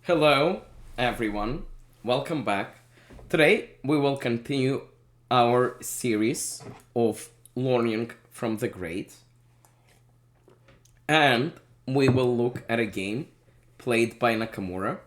Hello, everyone. Welcome back. Today, we will continue our series of learning from the great, and we will look at a game played by Nakamura.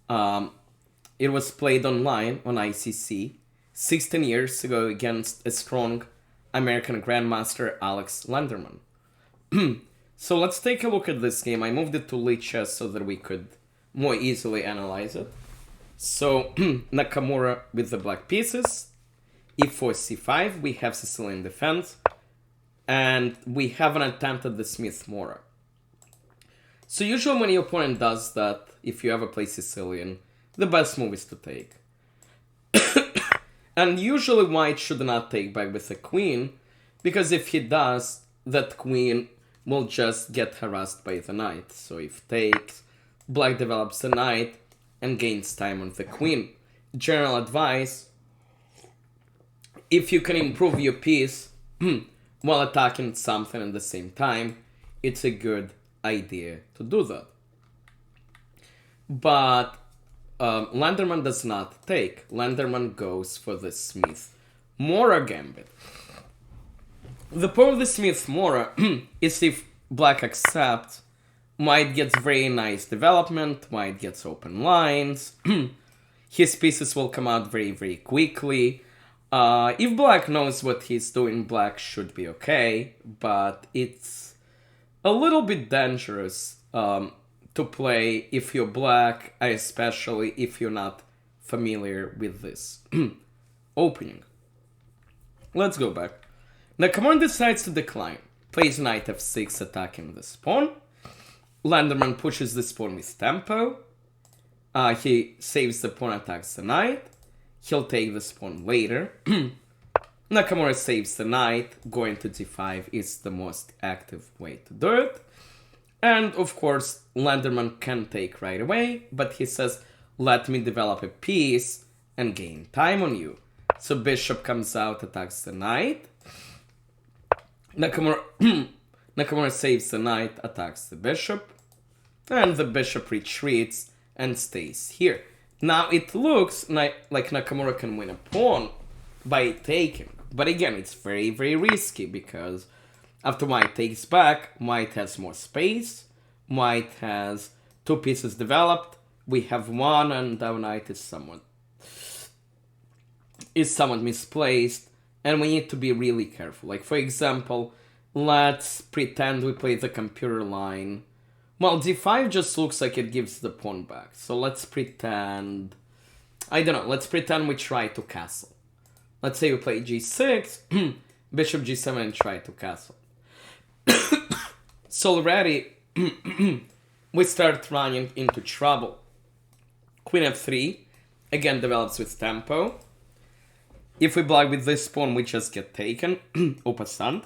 Um, it was played online on ICC 16 years ago against a strong American grandmaster Alex Lenderman. So let's take a look at this game. I moved it to lead chess so that we could more easily analyze it. So Nakamura with the black pieces, e4, c5, we have Sicilian defense, and we have an attempt at the Smith-Morra. So usually when your opponent does that, if you ever play Sicilian, the best move is to take. And usually white should not take back with a queen, because if he does, that queen will just get harassed by the knight. So if takes, black develops the knight and gains time on the queen. General advice, if you can improve your piece while attacking something at the same time, it's a good idea to do that. But Lenderman does not take. Lenderman goes for the Smith-Morra Gambit. The point of the Smith-Morra is if black accepts, white gets very nice development, white gets open lines, his pieces will come out very, very quickly. If black knows what he's doing, black should be okay, but it's a little bit dangerous to play if you're black, especially if you're not familiar with this opening. Let's go back. Nakamura decides to decline, plays knight f6 attacking this pawn. Lenderman pushes this pawn with tempo. He saves the pawn, attacks the knight. He'll take this pawn later. Nakamura saves the knight. Going to d5 is the most active way to do it. And of course, Lenderman can take right away, but he says, let me develop a piece and gain time on you. So bishop comes out, attacks the knight. Nakamura saves the knight, attacks the bishop. And the bishop retreats and stays here. Now it looks like Nakamura can win a pawn by taking. But again, it's very, very risky because after white takes back, white has more space. White has two pieces developed. We have one and our knight is somewhat misplaced. And we need to be really careful. Like for example, let's pretend we play the computer line. Well, d5 just looks like it gives the pawn back. So let's pretend... I don't know, let's pretend we try to castle. Let's say we play g6, bishop g7 and try to castle. So already, we start running into trouble. Queen f3, again develops with tempo. If we block with this pawn, we just get taken, au passant.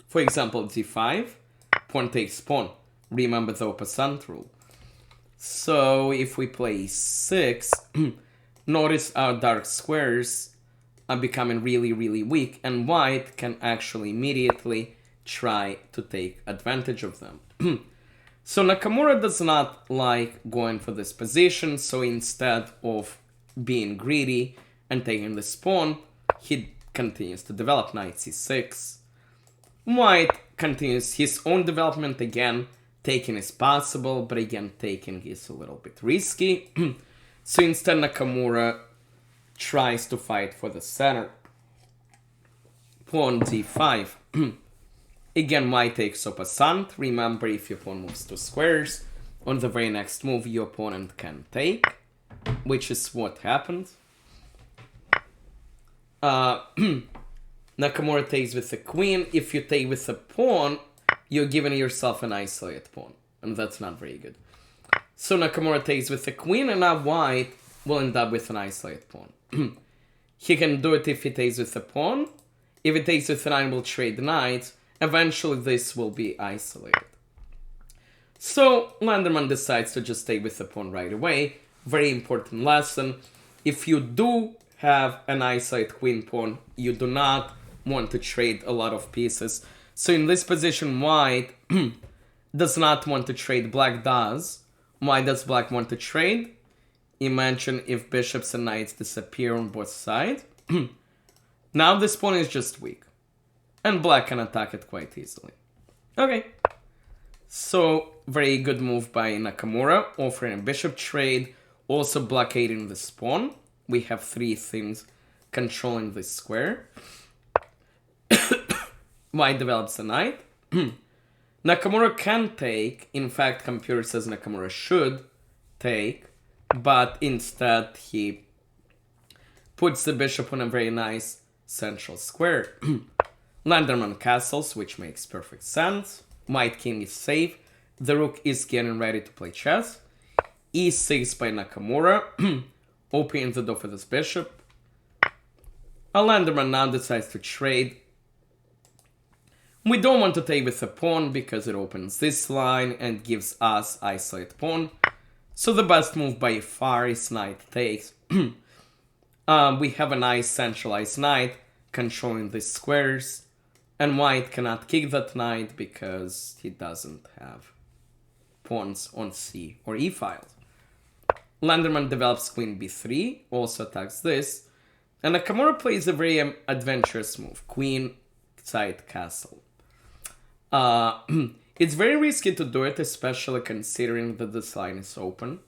For example, d5. Pawn takes pawn. Remember the au passant rule. So if we play 6, notice our dark squares are becoming really, really weak, and white can actually immediately try to take advantage of them. So Nakamura does not like going for this position, so instead of being greedy and taking this pawn, he continues to develop knight c6. White continues his own development again. Taking is possible, but again, taking is a little bit risky. So instead, Nakamura tries to fight for the center. Pawn d5. Again, white takes au passant. Remember, if your pawn moves two squares, on the very next move, your opponent can take, which is what happens. Nakamura takes with the queen. If you take with the pawn, you're giving yourself an isolated pawn, and that's not very good. So Nakamura takes with the queen, and now white will end up with an isolated pawn. He can do it if he takes with the pawn. If he takes with the knight, we'll trade knights. Eventually, this will be isolated. So Lenderman decides to just take with the pawn right away. Very important lesson. If you do have an isolated queen pawn, you do not want to trade a lot of pieces. So in this position, white does not want to trade, black does. Why does black want to trade? Imagine if bishops and knights disappear on both sides. Now this pawn is just weak. And black can attack it quite easily. Okay. So, very good move by Nakamura, offering a bishop trade, also blockading this pawn. We have 3 things controlling this square. White develops a knight. Nakamura can take. In fact, computer says Nakamura should take. But instead, he puts the bishop on a very nice central square. Lenderman castles, which makes perfect sense. White king is safe. The rook is getting ready to play chess. E6 by Nakamura. Opening the door for this bishop. Lenderman now decides to trade. We don't want to take with a pawn because it opens this line and gives us isolate pawn. So the best move by far is knight takes. We have a nice centralized knight controlling these squares. And white cannot kick that knight because he doesn't have pawns on c or e files. Lenderman develops queen b3, also attacks this. And Nakamura plays a very adventurous move, queen side castle. It's very risky to do it, especially considering that this line is open.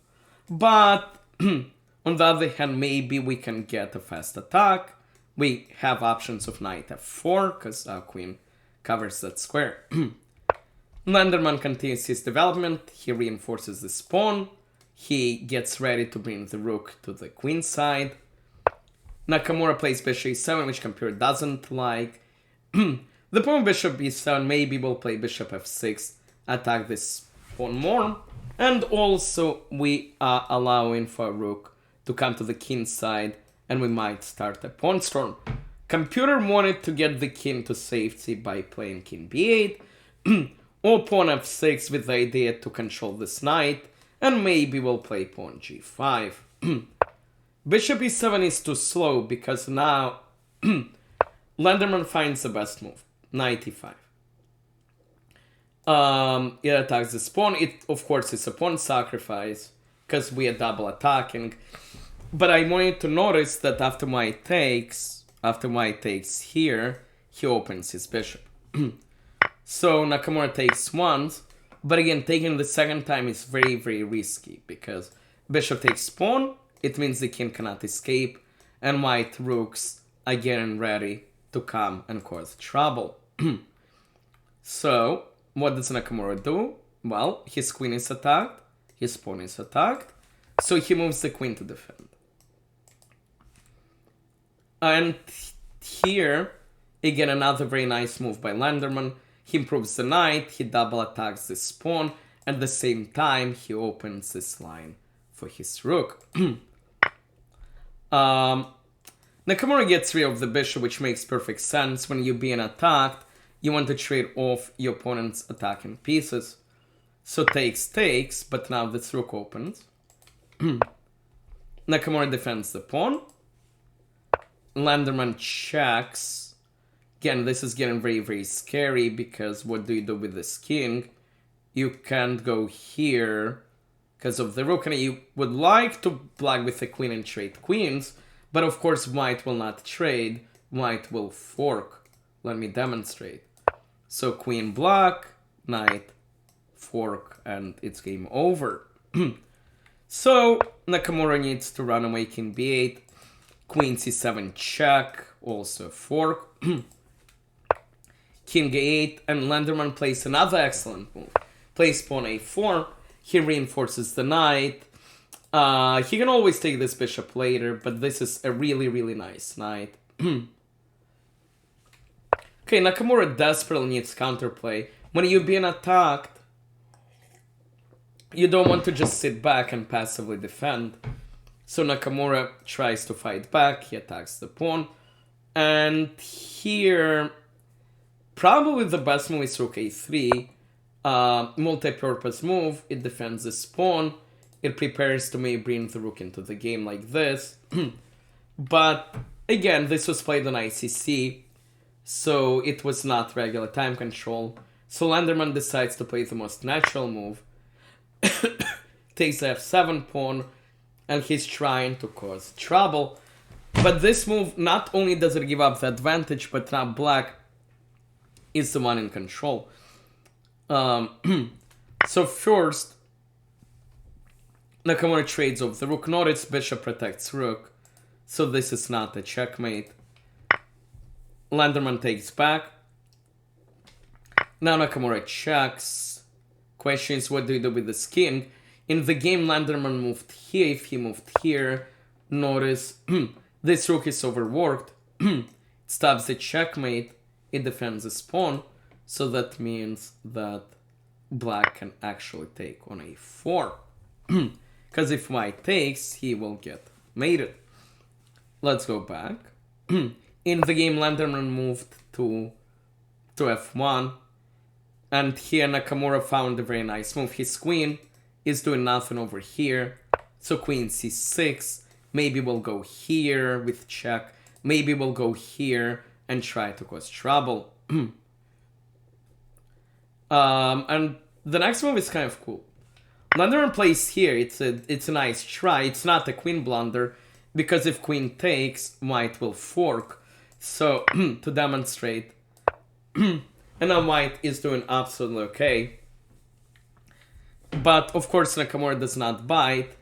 But on the other hand, maybe we can get a fast attack. We have options of knight f4, because our queen covers that square. Lenderman continues his development. He reinforces this pawn. He gets ready to bring the rook to the queen side. Nakamura plays bishop e7, which computer doesn't like. The pawn bishop b7, maybe we'll play bishop f6, attack this pawn more. And also we are allowing for a rook to come to the king side, and we might start a pawn storm. Computer wanted to get the king to safety by playing king b8, or pawn f6 with the idea to control this knight, and maybe we'll play pawn g5. Bishop e7 is too slow because now Lenderman finds the best move. Knight e5. It attacks this pawn. It, of course, is a pawn sacrifice because we are double attacking. But I wanted to notice that after white takes here, he opens his bishop. So Nakamura takes once, but again, taking the second time is very, very risky because bishop takes pawn. It means the king cannot escape, and white rooks are getting ready to come and cause trouble. So, what does Nakamura do? Well, his queen is attacked, his pawn is attacked, so he moves the queen to defend. And here, again, another very nice move by Lenderman. He improves the knight, he double attacks this pawn, at the same time, he opens this line for his rook. Nakamura gets rid of the bishop, which makes perfect sense. When you're being attacked, you want to trade off your opponent's attacking pieces. So takes, but now this rook opens. Nakamura defends the pawn. Lenderman checks. Again, this is getting very, very scary because what do you do with this king? You can't go here because of the rook, and you would like to block with the queen and trade queens, but of course white will not trade, white will fork. Let me demonstrate. So queen block, knight, fork, and it's game over. So Nakamura needs to run away king b8, queen c7 check, also fork, king a8, and Lenderman plays another excellent move. Plays pawn a4, he reinforces the knight. He can always take this bishop later, but this is a really, really nice knight. Okay, Nakamura desperately needs counterplay. When you're being attacked, you don't want to just sit back and passively defend. So Nakamura tries to fight back, he attacks the pawn. And here, probably the best move is rook a3. Multi-purpose move, it defends this pawn. It prepares to maybe bring the rook into the game like this. But again, this was played on ICC, so it was not regular time control. So Lenderman decides to play the most natural move. takes the f7 pawn, and he's trying to cause trouble. But this move, not only does it give up the advantage, but now black is the one in control. So first, Nakamura trades off the rook. Notice bishop protects rook, so this is not a checkmate. Lenderman takes back. Now Nakamura checks. Question is, what do you do with this king? In the game, Lenderman moved here. If he moved here, notice this rook is overworked. It stops the checkmate. It defends his pawn. So that means that black can actually take on a4. Because if white takes, he will get mated. Let's go back. In the game, Lenderman moved to f1. And here Nakamura found a very nice move. His queen is doing nothing over here. So queen c6. Maybe we'll go here with check. Maybe we'll go here and try to cause trouble. And the next move is kind of cool. Lenderman plays here. It's a nice try. It's not a queen blunder, because if queen takes, white will fork. So to demonstrate, and now white is doing absolutely okay. But of course Nakamura does not bite.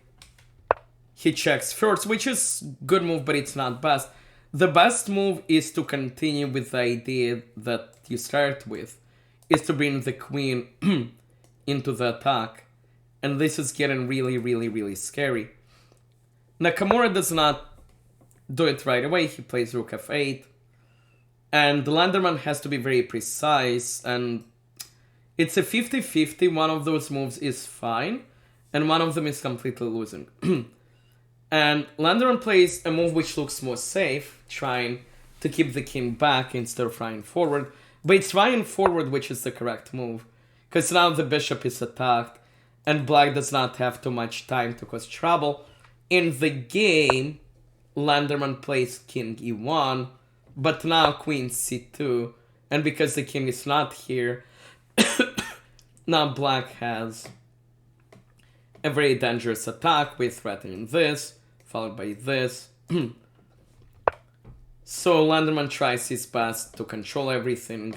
He checks first, which is good move, but it's not best. The best move is to continue with the idea that you start with, is to bring the queen into the attack. And this is getting really, really, really scary. Nakamura does not do it right away. He plays rook f8. And Lenderman has to be very precise. And it's a 50-50. One of those moves is fine. And one of them is completely losing. And Lenderman plays a move which looks more safe, trying to keep the king back instead of flying forward. But it's flying forward which is the correct move. Because now the bishop is attacked. And black does not have too much time to cause trouble. In the game, Lenderman plays king e1, but now queen c2. And because the king is not here, now black has a very dangerous attack with threatening this, followed by this. So Lenderman tries his best to control everything.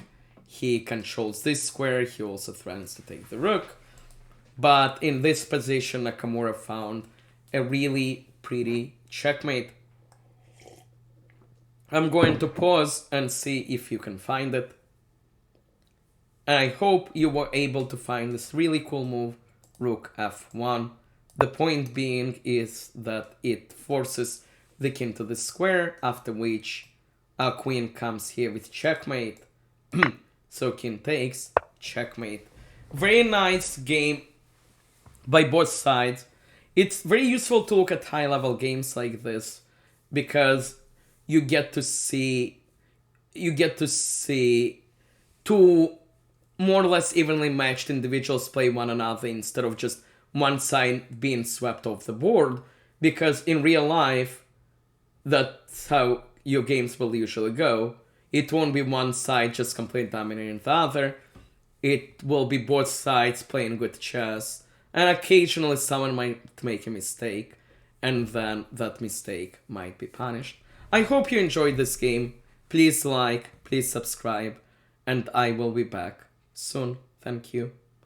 He controls this square, he also threatens to take the rook. But in this position, Nakamura found a really pretty checkmate. I'm going to pause and see if you can find it. And I hope you were able to find this really cool move, rook f1. The point being is that it forces the king to the square, after which our queen comes here with checkmate. So king takes, checkmate. Very nice game by both sides. It's very useful to look at high-level games like this, because you get to see two more or less evenly matched individuals play one another instead of just one side being swept off the board. Because in real life, that's how your games will usually go. It won't be one side just completely dominating the other. It will be both sides playing good chess. And occasionally someone might make a mistake, and then that mistake might be punished. I hope you enjoyed this game. Please like, please subscribe, and I will be back soon. Thank you.